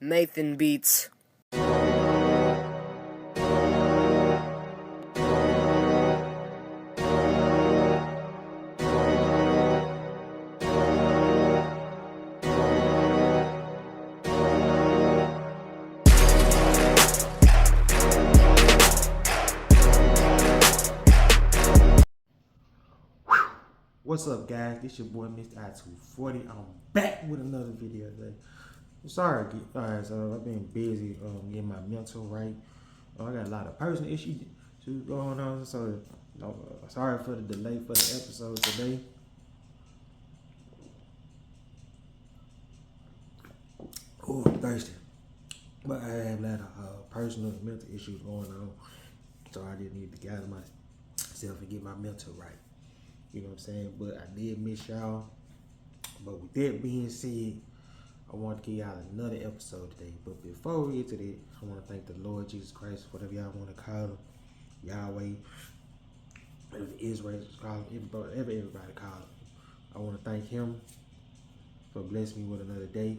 Nathan Beats. What's up, guys? This your boy Mr. I240. I'm back with another video today. I'm sorry, guys. I've been busy getting my mental right. I got a lot of personal issues going on, so sorry for the delay for the episode today. Oh, I'm thirsty, but I have a lot of personal and mental issues going on, so I just need to gather myself and get my mental right. You know what I'm saying? But I did miss y'all. But with that being said, I want to give y'all another episode today. But before we get to that, I want to thank the Lord Jesus Christ, whatever y'all want to call him, Yahweh, whatever Israel call him, everybody call him. I want to thank him for blessing me with another day.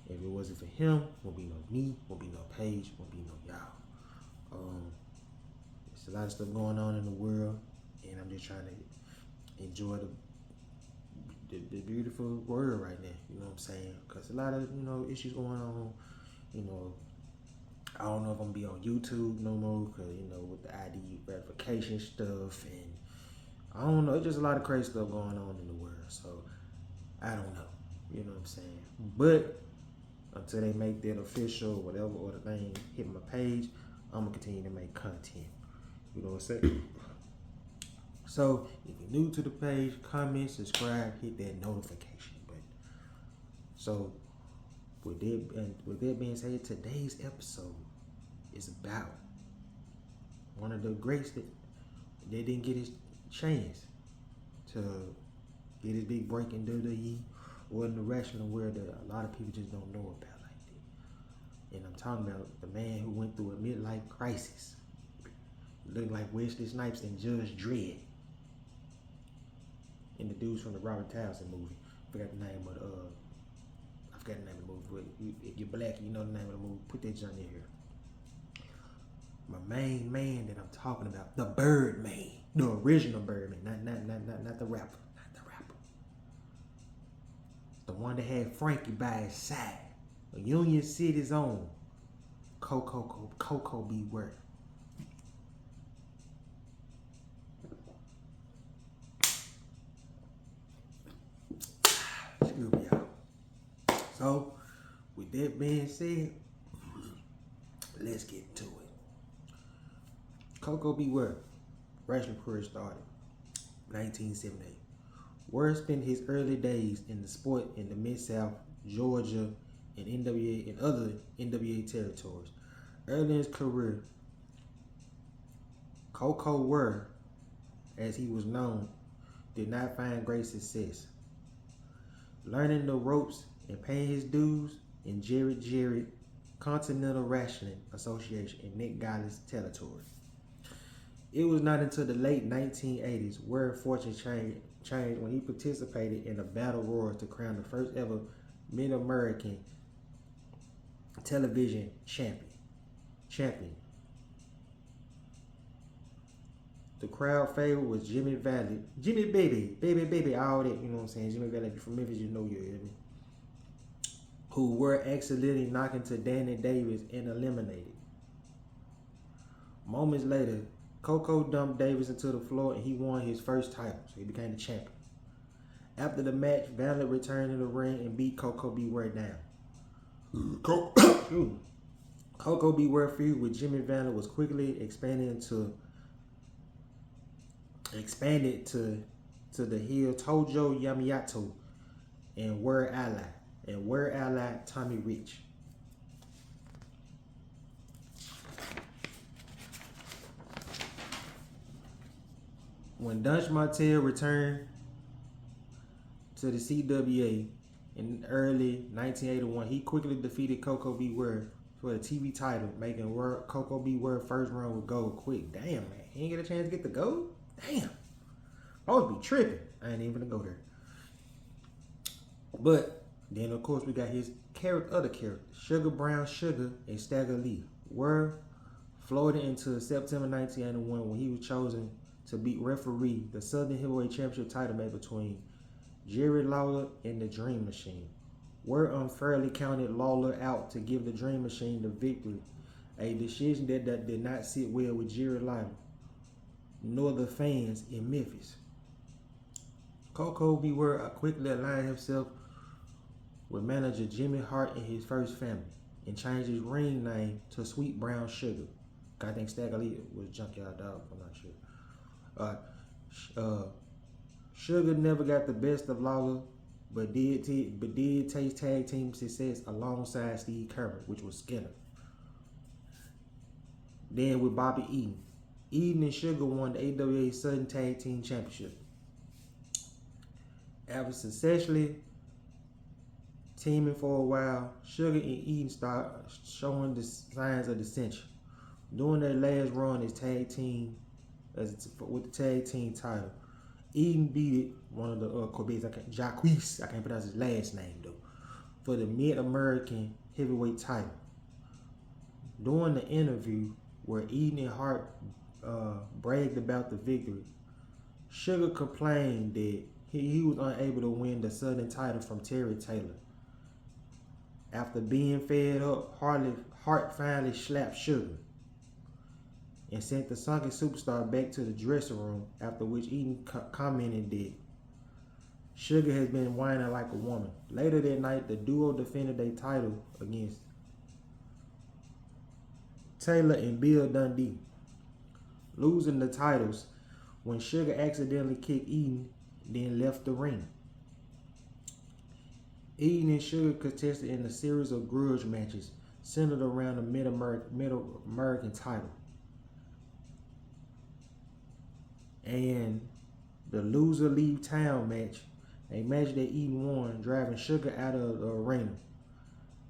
If it wasn't for him, won't be no me, won't be no Paige, won't be no y'all. There's a lot of stuff going on in the world, and I'm just trying to enjoy the beautiful world right now, you know what I'm saying? Because a lot of, issues going on, I don't know if I'm going to be on YouTube no more because, with the ID verification stuff, and I don't know, it's just a lot of crazy stuff going on in the world, so I don't know, you know what I'm saying? But until they make that official, whatever, or the thing hit my page, I'm going to continue to make content, you know what I'm saying? So, if you're new to the page, comment, subscribe, hit that notification button. So, with that being said, today's episode is about one of the greats that didn't get his chance to get his big break in WWE or in the wrestling world that a lot of people just don't know about like that. And I'm talking about the man who went through a midlife crisis. Looked like Wesley Snipes and Judge Dredd. And the dudes from the Robert Townsend movie. I forgot the name of the movie, but if you're black and you know the name of the movie, put that junk in here. My main man that I'm talking about, the Birdman. The original Birdman, not the rapper. Not the rapper. The one that had Frankie by his side. A Union City's own. Coco B. Word. Excuse me, y'all. So, with that being said, let's get into it. Coco B. Word, wrestling career started 1978. Word spent his early days in the sport in the Mid-South, Georgia, and NWA and other NWA territories. Early in his career, Coco Word, as he was known, did not find great success. Learning the ropes and paying his dues in Jerry Continental Wrestling Association in Nick Gallagher's territory. It was not until the late 1980s where fortune changed when he participated in a battle royal to crown the first ever Mid-American television champion. The crowd favorite was Jimmy Valley. Jimmy Baby, all that, you know what I'm saying? Jimmy Valley, if you're from Memphis, you know you're me. Who were accidentally knocking to Danny Davis and eliminated. Moments later, Coco dumped Davis into the floor and he won his first title, so he became the champion. After the match, Valley returned to the ring and beat Coco B. Word down. Coco B. Word feud with Jimmy Valley was quickly expanded to the heel Tojo Yamamoto and Word ally Tommy Rich. When Dunsh Martel returned to the CWA in early 1981, he quickly defeated Coco B. Word for the TV title, making Coco B. Word first run with gold quick. Damn, man, he ain't get a chance to get the gold? Damn. I would be tripping. I ain't even gonna go there. But then, of course, we got his other characters, Sugar Brown Sugar and Stagger Lee, were floated into September 1981 when he was chosen to be referee the Southern Heavyweight Championship title match between Jerry Lawler and the Dream Machine. Were unfairly counted Lawler out to give the Dream Machine the victory, a decision that did not sit well with Jerry Lawler nor the fans in Memphis. Coco Beware quickly aligned himself with manager Jimmy Hart and his first family and changed his ring name to Sweet Brown Sugar. I think Stagger Lee was Junkyard Dog, I'm not sure. Sugar never got the best of Lawler, but did taste tag team success alongside Steve Kermit, which was Skinner. Then with Bobby Eaton. Eaton and Sugar won the AWA Southern Tag Team Championship. After successfully teaming for a while, Sugar and Eaton started showing the signs of dissension. During their last run as tag team, with the tag team title, Eaton beat one of the Corbett's, Jacques, I can't pronounce his last name though, for the Mid-American Heavyweight title. During the interview where Eaton and Hart bragged about the victory, Sugar complained that he was unable to win the Southern title from Terry Taylor. After being fed up, Hart finally slapped Sugar and sent the sunken superstar back to the dressing room, after which Eaton commented that Sugar has been whining like a woman. Later that night, the duo defended their title against Taylor and Bill Dundee, losing the titles when Sugar accidentally kicked Eaton, then left the ring. Eaton and Sugar contested in a series of grudge matches centered around the Mid-American title and the loser leave town match, a match that Eaton won, driving Sugar out of the arena.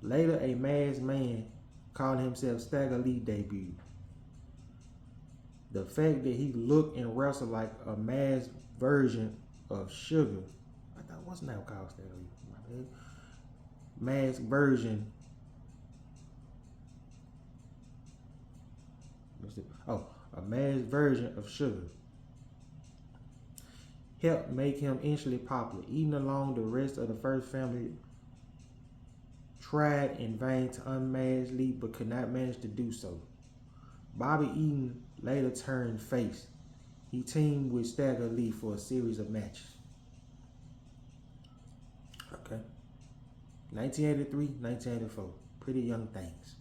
Later, a masked man calling himself Stagger Lee debuted. The fact that he looked and wrestled like a masked version of Sugar, I thought, what's now called Stagger Lee? Masked version. A masked version of Sugar helped make him instantly popular. Eaton, along the rest of the first family, tried in vain to unmask Lee but could not manage to do so. Bobby Eaton later turned face. He teamed with Stagger Lee for a series of matches. Okay. 1983, 1984. Pretty young things.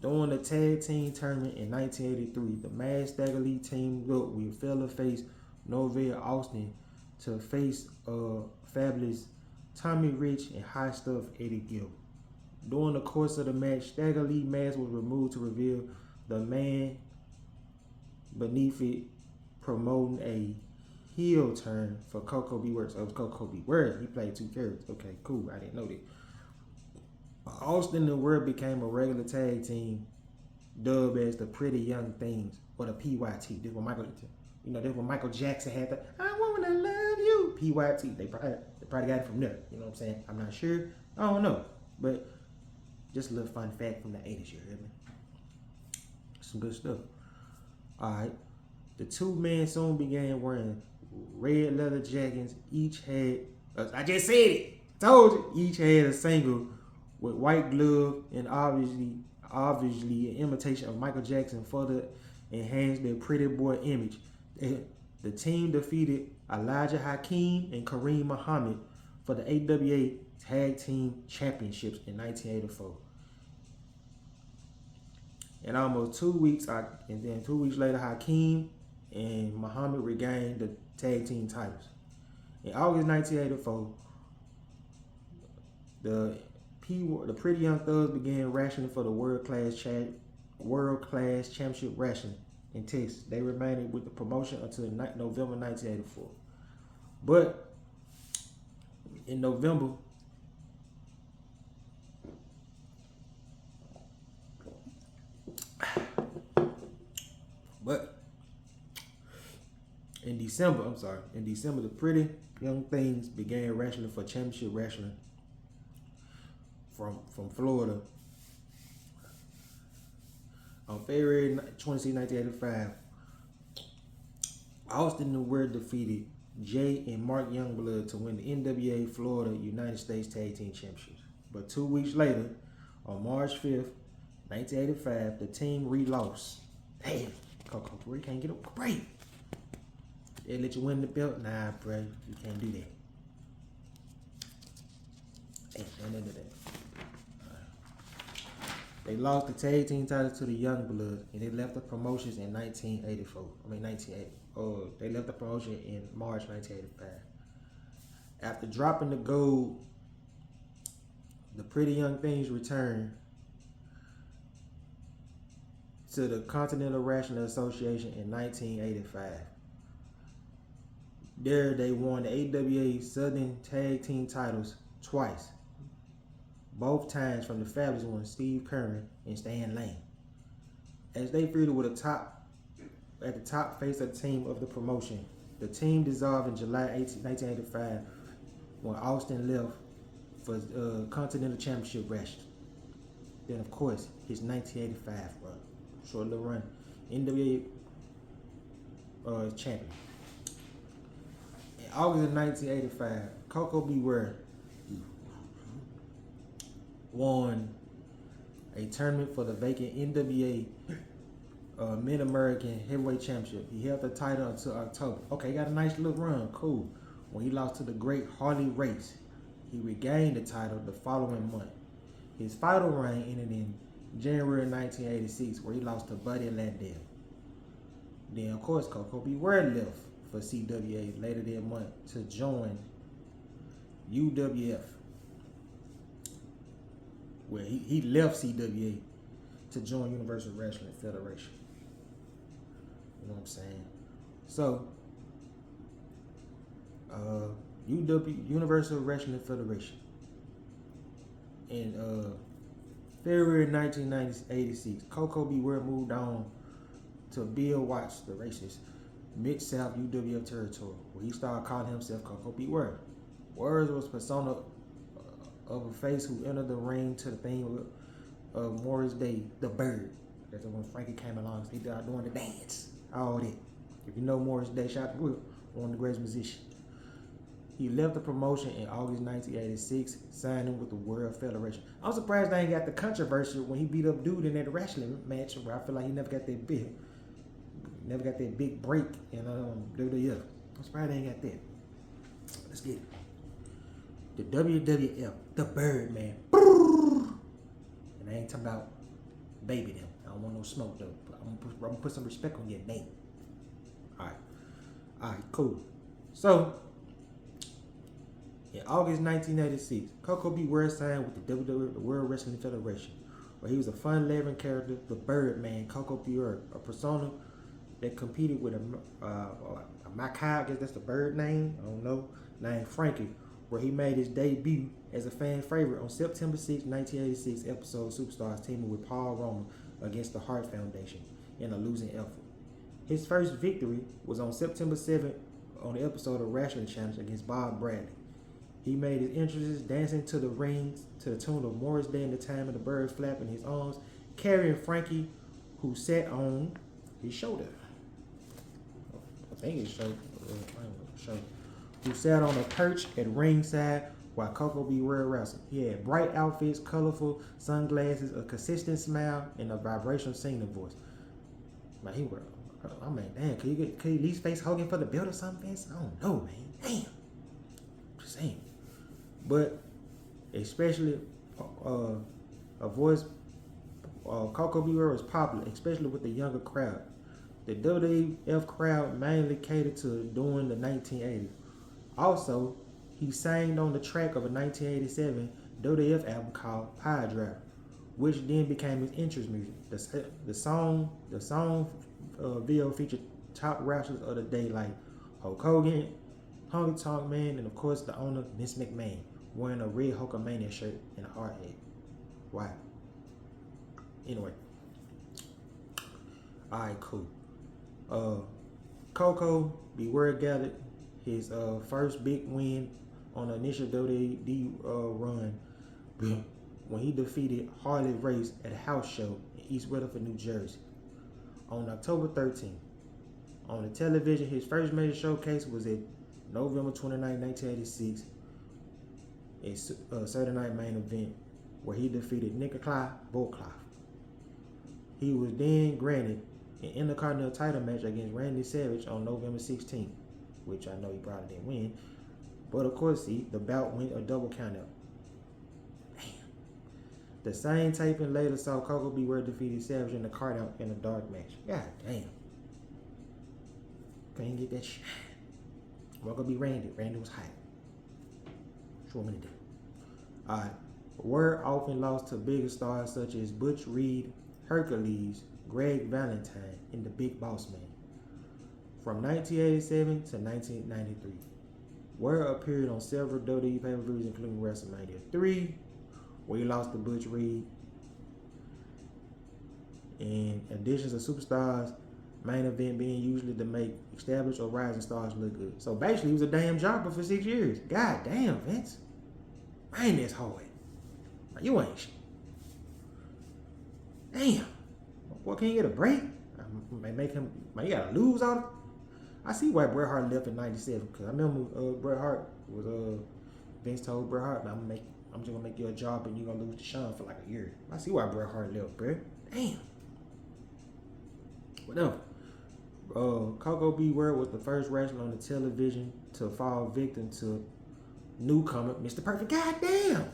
During the tag team tournament in 1983, the Mad Stagger Lee teamed up with fellow face Norvell Austin to face Fabulous Tommy Rich and High Stuff Eddie Gilbert. During the course of the match, Stagger Lee mask was removed to reveal the man beneath it, promoting a heel turn for Coco Beware. So it was Coco Beware. He played two characters. Okay, cool. I didn't know that. Austin and Word became a regular tag team, dubbed as the Pretty Young Things, or the PYT. This was Michael Jackson had the "I Wanna Love You" PYT. They probably got it from there. You know what I'm saying? I'm not sure. I don't know, but just a little fun fact from the 80s. You hear me? Some good stuff. All right. The two men soon began wearing red leather jackets. Each had, I just said it. Told you. Each had a single with white glove and obviously an imitation of Michael Jackson further enhanced their pretty boy image. The team defeated Elijah Hakeem and Kareem Muhammad for the AWA Tag Team Championships in 1984. And almost 2 weeks, and then 2 weeks later, Hakeem and Muhammad regained the tag team titles. In August 1984, the Pretty Young Thugs began rationing for the World Class Championship Wrestling in Texas. They remained with the promotion until November 1984. But in November, in December, the Pretty young things began wrestling for championship wrestling from Florida on February 26, 1985. Austin and Ware defeated Jay and Mark Youngblood to win the NWA Florida United States Tag Team Championships. But 2 weeks later, on March 5th, 1985, the team re-lost. Damn, Coco, bro, you can't get a break. They let you win the belt? Nah, bro, you can't do that. Damn. They lost the tag team title to the Youngbloods, and they left the promotions in 1984. They left the promotion in March 1985. After dropping the gold, the Pretty Young Things returned to the Continental Wrestling Association in 1985. There, they won the AWA Southern Tag Team titles twice, both times from the Fabulous Ones, Steve Kerman and Stan Lane. As they feuded with at the top face of the team of the promotion, the team dissolved in July 1985 when Austin left for Continental Championship Wrestling. Then, of course, his 1985 short little run, NWA champion. In August of 1985, Coco Beware won a tournament for the vacant NWA Mid-American Heavyweight Championship. He held the title until October. Okay, he got a nice little run, cool. When he lost to the great Harley Race, he regained the title the following month. His final reign ended in January 1986, where he lost to Buddy Landell. Then, of course, Coco Beware left for CWA later that month to join UWF, where he left CWA to join Universal Wrestling Federation. You know what I'm saying? So, Universal Wrestling Federation. In February 1986, Coco Beware moved on to Bill Watts, the racist, Mid-South UWF territory, where he started calling himself Coco Beware. Words was persona of a face who entered the ring to the theme of Morris Day, the Bird. That's when Frankie came along, he started doing the dance, all that. If you know Morris Day, shout out to one of the greatest musicians. He left the promotion in August 1986, signing with the World Federation. I'm surprised they ain't got the controversy when he beat up dude in that wrestling match where I feel like he never got that big break in WWF. I'm surprised they ain't got that. Let's get it. The WWF, the Birdman. And I ain't talking about baby them. I don't want no smoke though. I'm gonna put some respect on your name. Alright, cool. So, in August 1986, Coco Beware signed with the WWF, the World Wrestling Federation, where he was a fun-loving character, the Birdman, Coco Beware, a persona that competed with a Macabre, I guess that's the bird name, I don't know, named Frankie, where he made his debut as a fan favorite on September 6, 1986 episode Superstars, teaming with Paul Roman against the Hart Foundation in a losing effort. His first victory was on September 7th on the episode of Wrestling Challenge against Bob Bradley. He made his entrances dancing to the rings to the tune of Morris Day and the Time of the Bird flapping his arms, carrying Frankie, who sat on his shoulder. I think his shoulder. Who sat on a perch at ringside while Coco Beware wrestled. He had bright outfits, colorful sunglasses, a consistent smile, and a vibrational singing voice. Man, damn, can you at least face Hogan for the belt or something, Vince? I don't know, man. Damn. Just saying. But especially a voice, Coco Beware was popular, especially with the younger crowd. The WWF crowd mainly catered to during the 1980s. Also, he sang on the track of a 1987 WWF album called Pie Driver, which then became his entrance music. The song video featured top wrestlers of the day like Hulk Hogan, Honky Tonk Man, and of course the owner, Vince McMahon, wearing a red Hulkamania shirt and a hard hat. Wow. Anyway. Alright, cool. Coco Beware gathered his first big win on the initial WWE run when he defeated Harley Race at a house show in East Rutherford, New Jersey on October 13th. On the television, his first major showcase was at November 29, 1986, a Saturday Night Main Event where he defeated Nikolai Volkov. He was then granted an Intercontinental title match against Randy Savage on November 16th, which I know he probably didn't win. But of course, the bout went a double countout. Damn. The same taping later saw Koko B. Ware defeated Savage in the card out in a dark match. God damn. Couldn't get that shit. What gonna be Randy? Randy was hot. What you want me to do? Alright. Ware often lost to bigger stars such as Butch Reed, Hercules, Greg Valentine, and the Big Boss Man. From 1987 to 1993, Ware appeared on several WWE pay-per-views, including WrestleMania 3, where he lost to Butch Reed. In addition to superstars, main event being usually to make established or rising stars look good. So basically, he was a damn jobber for 6 years. God damn, Vince. Man, that's hard. Like, you ain't shit. Damn. What, can you get a break? Make him, man, you gotta lose all the... I see why Bret Hart left in 97, because I remember Bret Hart was, Vince told Bret Hart, I'm just gonna make you a job and you're gonna lose to Shawn for like a year. I see why Bret Hart left, Bret. Damn. Whatever. Koko B. Ware was the first wrestler on the television to fall victim to newcomer Mr. Perfect. Goddamn!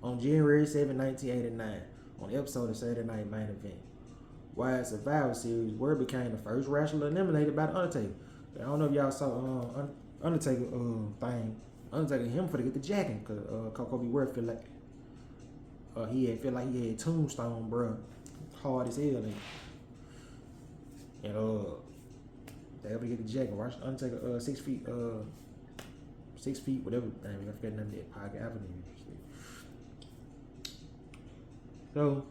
On January 7, 1989, on the episode of Saturday Night Main Event. While Survivor Series, Ware became the first wrestler eliminated by The Undertaker. I don't know if y'all saw Undertaker thing. Undertaker him for to get the jacket, because Koko B. Ware feel like he had Tombstone, bro, hard as hell. And they ever get the jacket. Watch Undertaker 6 feet, whatever. I forgot the name of that Pocket Avenue. So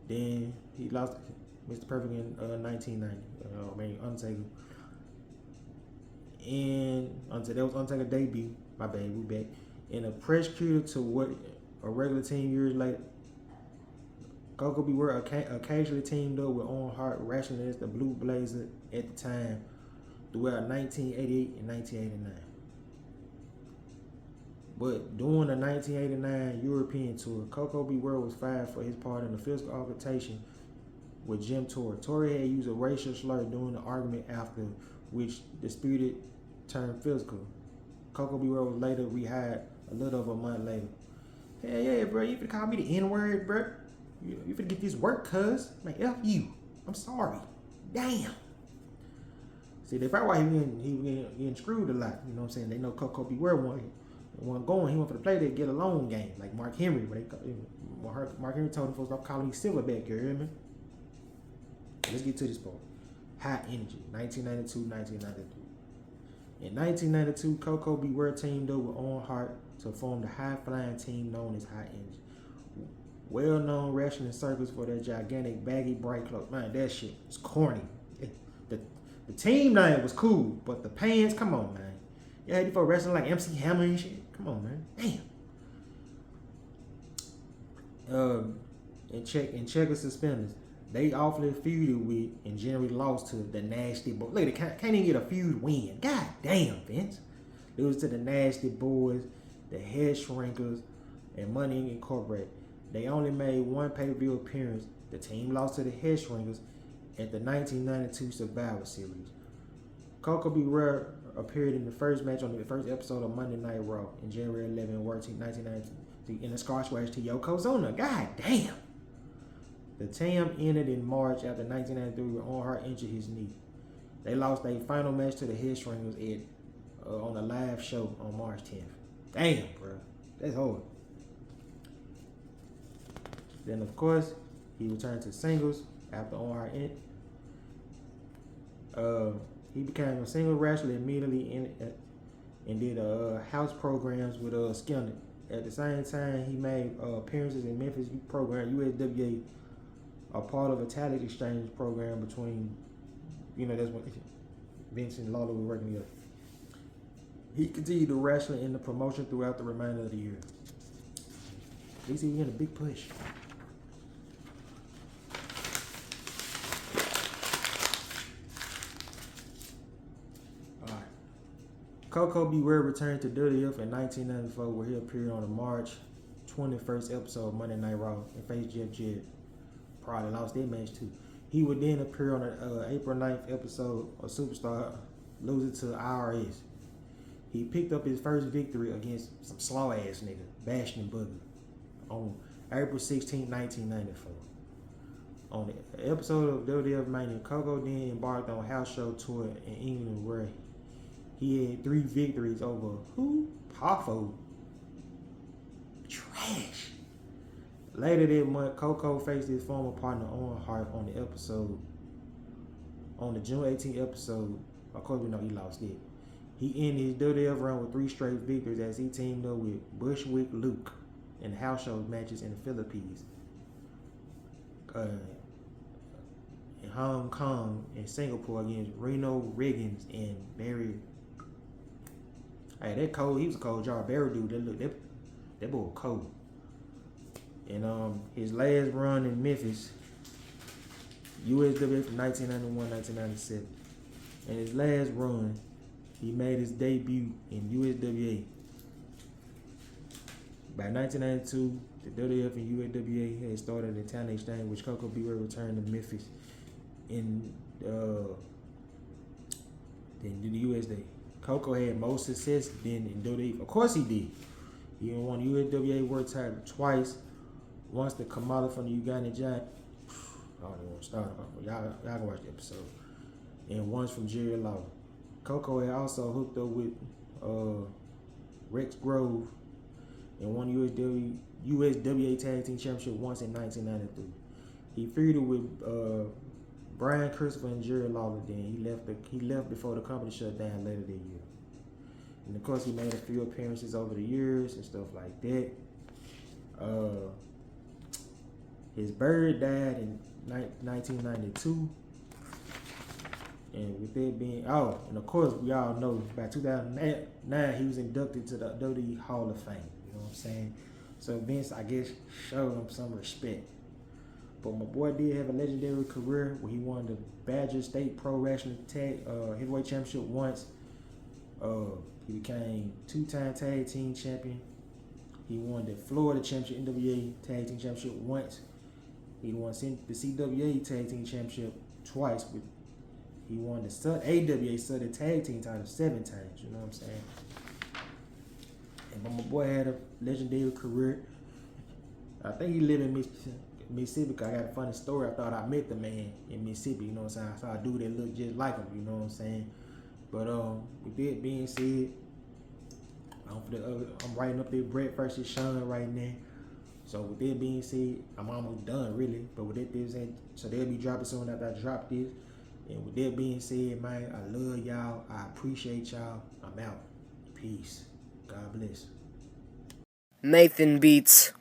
then he lost Mr. Perfect in 1990. Undertaker. And that was Undertaker's debut. My bad, we back. In a press cue to what a regular team years later, Koko B. Ware occasionally teamed up with Owen Hart wrestling as the Blue Blazer at the time throughout 1988 and 1989. But during the 1989 European tour, Koko B. Ware was fired for his part in a physical altercation with Jim Torre. Torre had used a racial slur during the argument, after which disputed turned physical. Koko B. Ware was later rehired a little over a month later. Hell yeah, bro, you finna call me the N-word, bro? You finna get this work, cuz. Man, F you. I'm sorry. Damn. See, that's probably why he getting screwed a lot. You know what I'm saying? They know Koko B. Ware wasn't going. He went for the play that get alone game, like Mark Henry. Mark Henry told him folks, stop calling me Silverback, you hear me? Let's get to this part. High Energy, 1992-1993. In 1992, Koko B. Ware teamed up with Owen Hart to form the high-flying team known as High Energy. Well-known wrestling circles for their gigantic baggy bright clothes. Man, that shit was corny. The team name was cool, but the pants, come on, man. You had for wrestling like MC Hammer and shit. Come on, man. Damn. In checker suspenders, they awfully feuded with and generally lost to the Nasty Boys. Look, they can't even get a feud win. God damn, Vince. Lose to the Nasty Boys, the Head Shrinkers, and Money Incorporated. They only made one pay-per-view appearance. The team lost to the Head Shrinkers at the 1992 Survivor Series. Koko B. Ware appeared in the first match on the first episode of Monday Night Raw in January 11, 1992 in a squash match to Yokozuna. God damn. The team ended in March after 1993 when Owen Hart injured his knee. They lost their final match to the Head Shrinkers on a live show on March 10th. Damn, bro. That's hard. Then, of course, he returned to singles after Owen Hart he became a single wrestler immediately and did house programs with Skinner. At the same time, he made appearances in Memphis program USWA, a part of a talent exchange program between, that's what Vince and Lawler were working together. He continued to wrestle in the promotion throughout the remainder of the year. At least he was in a big push. Alright. Coco Beware returned to WWF in 1994, where he appeared on the March 21st episode of Monday Night Raw and faced Jeff Jarrett. Probably lost that match too. He would then appear on the April 9th episode of Superstar, losing to IRS. He picked up his first victory against some slow ass nigga, Bastion Booger, on April 16, 1994. On the episode of WWF Mania, Coco then embarked on a house show tour in England where he had 3 victories over who? Poffo. Trash. Later that month, Coco faced his former partner Owen Hart on the episode. On the June 18th episode, of course we know he lost it. He ended his WWF run with 3 straight victories as he teamed up with Bushwick Luke in house show matches in the Philippines, in Hong Kong and Singapore against Reno Riggins and Barry. Hey, that cold. He was a cold jar. Barry dude. That boy was cold. And his last run in Memphis, USWA from 1991-1997. And his last run, he made his debut in USWA. By 1992, the WWF and USWA had started a talent exchange, which Coco Beware returned to Memphis in the USWA. Coco had more success than in WWE. Of course he did. He won USWA World Title twice. Once the Kamala from the Ugandan Giant. I don't even want to start about it. Y'all can watch the episode. And once from Jerry Lawler. Coco had also hooked up with Rex Grove and won USWA Tag Team Championship once in 1993. He feuded with Brian Christopher and Jerry Lawler. Then he left before the company shut down later that year. And of course, he made a few appearances over the years and stuff like that. His bird died in 1992. And with that being, and of course, we all know by 2009, he was inducted to the WWE Hall of Fame. You know what I'm saying? So Vince, I guess, showed him some respect. But my boy did have a legendary career where he won the Badger State Pro Wrestling Heavyweight Championship once. He became 2-time Tag Team Champion. He won the Florida Championship NWA Tag Team Championship once. He won the CWA Tag Team Championship twice. He won the AWA Southern Tag Team title 7 times. You know what I'm saying? And my boy had a legendary career. I think he lived in Mississippi because I got a funny story. I thought I met the man in Mississippi. You know what I'm saying? I saw a dude that looked just like him. You know what I'm saying? But with that being said, I'm writing up there Brett versus Sean right now. So with that being said, I'm almost done really. But with that being said, so they'll be dropping soon after I drop this. And with that being said, man, I love y'all. I appreciate y'all. I'm out. Peace. God bless. Nathan Beats.